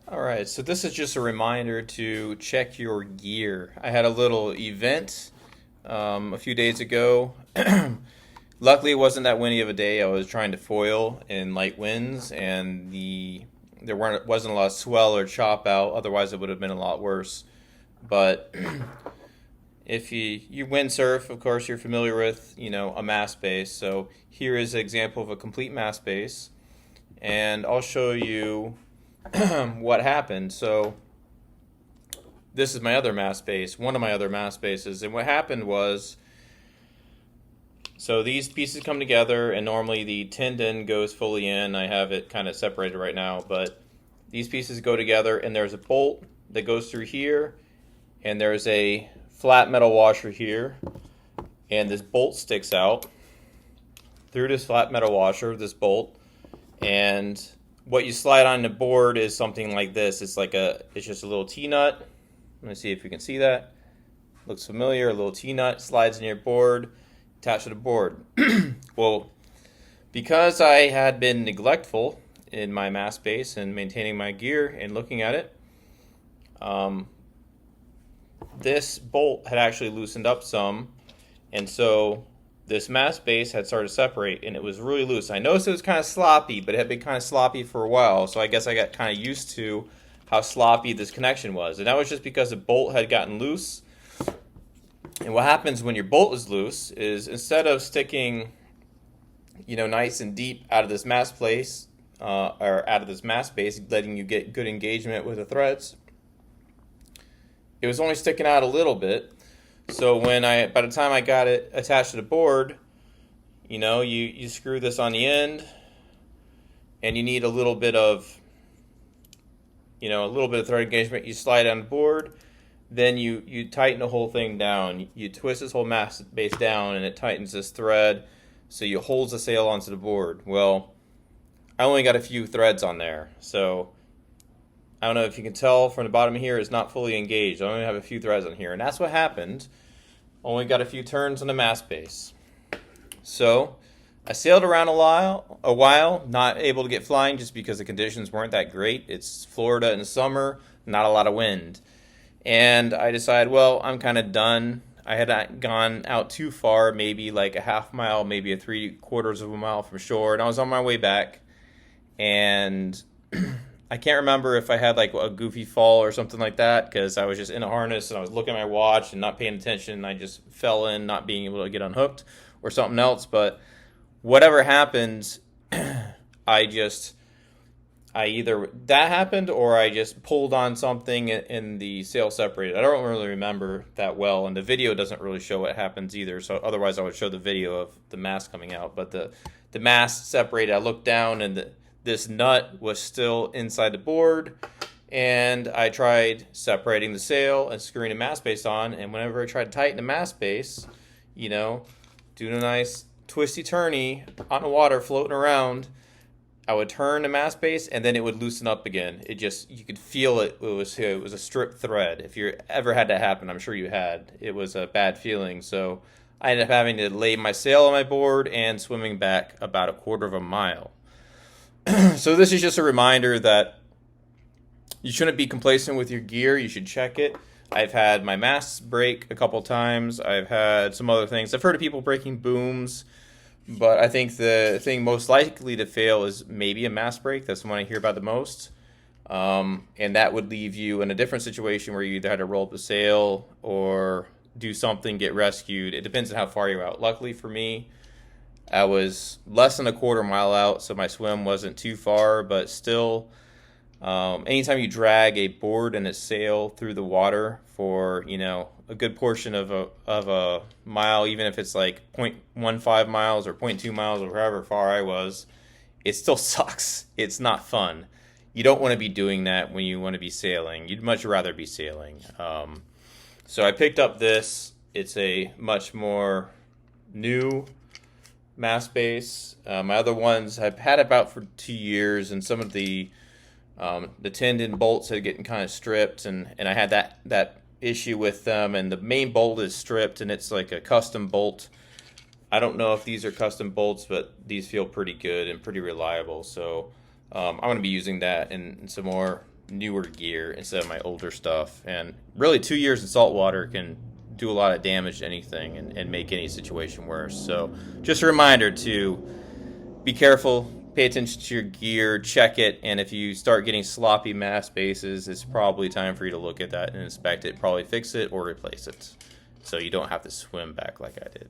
Alright, so this is just a reminder to check your gear. I had a little event a few days ago. Luckily, it wasn't that windy of a day. I was trying to foil in light winds, and wasn't a lot of swell or chop out. Otherwise, it would have been a lot worse. But if you windsurf, of course, you're familiar with a mast base. So here is an example of a complete mast base, and I'll show you what happened. So this is my other mast base, one of my other mast bases, and what happened was, so these pieces come together, and normally the tendon goes fully in. I have it kind of separated right now, but these pieces go together, and there's a bolt that goes through here, and there's a flat metal washer here, and this bolt sticks out through this flat metal washer, this bolt, and what you slide on the board is something like this. It's just a little T-nut. Let me see if you can see that. Looks familiar. A little T-nut slides in your board, attached to the board. Well, because I had been neglectful in my mast base and maintaining my gear and looking at it, this bolt had actually loosened up some, and so this mast base had started to separate, and it was really loose. I noticed it was kind of sloppy, but it had been kind of sloppy for a while, so I guess I got kind of used to how sloppy this connection was. And that was just because the bolt had gotten loose. And what happens when your bolt is loose is, instead of sticking, nice and deep out of this mast place, or out of this mast base, letting you get good engagement with the threads, it was only sticking out a little bit. So by the time I got it attached to the board, you screw this on the end, and you need a little bit of thread engagement. You slide on the board, then you tighten the whole thing down. You twist this whole mast base down, and it tightens this thread, so you hold the sail onto the board. Well, I only got a few threads on there, so I don't know if you can tell from the bottom here, it's not fully engaged. I only have a few threads on here, and that's what happened. Only got a few turns on the mast base. So I sailed around a while, not able to get flying just because the conditions weren't that great. It's Florida in summer, not a lot of wind. And I decided, well, I'm kind of done. I had not gone out too far, maybe like a half mile, maybe a 3/4 of a mile from shore, and I was on my way back. And I can't remember if I had like a goofy fall or something like that, because I was just in a harness and I was looking at my watch and not paying attention, and I just fell in, not being able to get unhooked, or something else. But whatever happened, either that happened or I just pulled on something and the sail separated. I don't really remember that well, and the video doesn't really show what happens either. So otherwise I would show the video of the mast coming out, but the mast separated. I looked down, and this nut was still inside the board, and I tried separating the sail and screwing the mast base on, and whenever I tried to tighten the mast base, doing a nice twisty-turny on the water, floating around, I would turn the mast base, and then it would loosen up again. You could feel it. It was a stripped thread. If you ever had that happen, I'm sure you had. It was a bad feeling, so I ended up having to lay my sail on my board and swimming back about 1/4 of a mile. So this is just a reminder that you shouldn't be complacent with your gear. You should check it. I've had my masts break a couple times. I've had some other things. I've heard of people breaking booms, but I think the thing most likely to fail is maybe a mast break. That's the one I hear about the most. And that would leave you in a different situation where you either had to roll up the sail or do something, get rescued. It depends on how far you're out. Luckily for me, I was less than 1/4 mile out, so my swim wasn't too far, but still, anytime you drag a board and a sail through the water for, a good portion of a mile, even if it's like 0.15 miles or 0.2 miles or however far I was, it still sucks. It's not fun. You don't want to be doing that when you want to be sailing. You'd much rather be sailing. So I picked up this. It's a much more new mast base. My other ones I've had about for 2 years, and some of the tendon bolts had getting kind of stripped, and I had that issue with them, and the main bolt is stripped, and it's like a custom bolt. I don't know if these are custom bolts, but these feel pretty good and pretty reliable, so I'm going to be using that in some more newer gear instead of my older stuff. And really, 2 years in saltwater can do a lot of damage to anything and make any situation worse. So just a reminder to be careful, pay attention to your gear, check it, and if you start getting sloppy mass bases, it's probably time for you to look at that and inspect it, probably fix it or replace it, so you don't have to swim back like I did.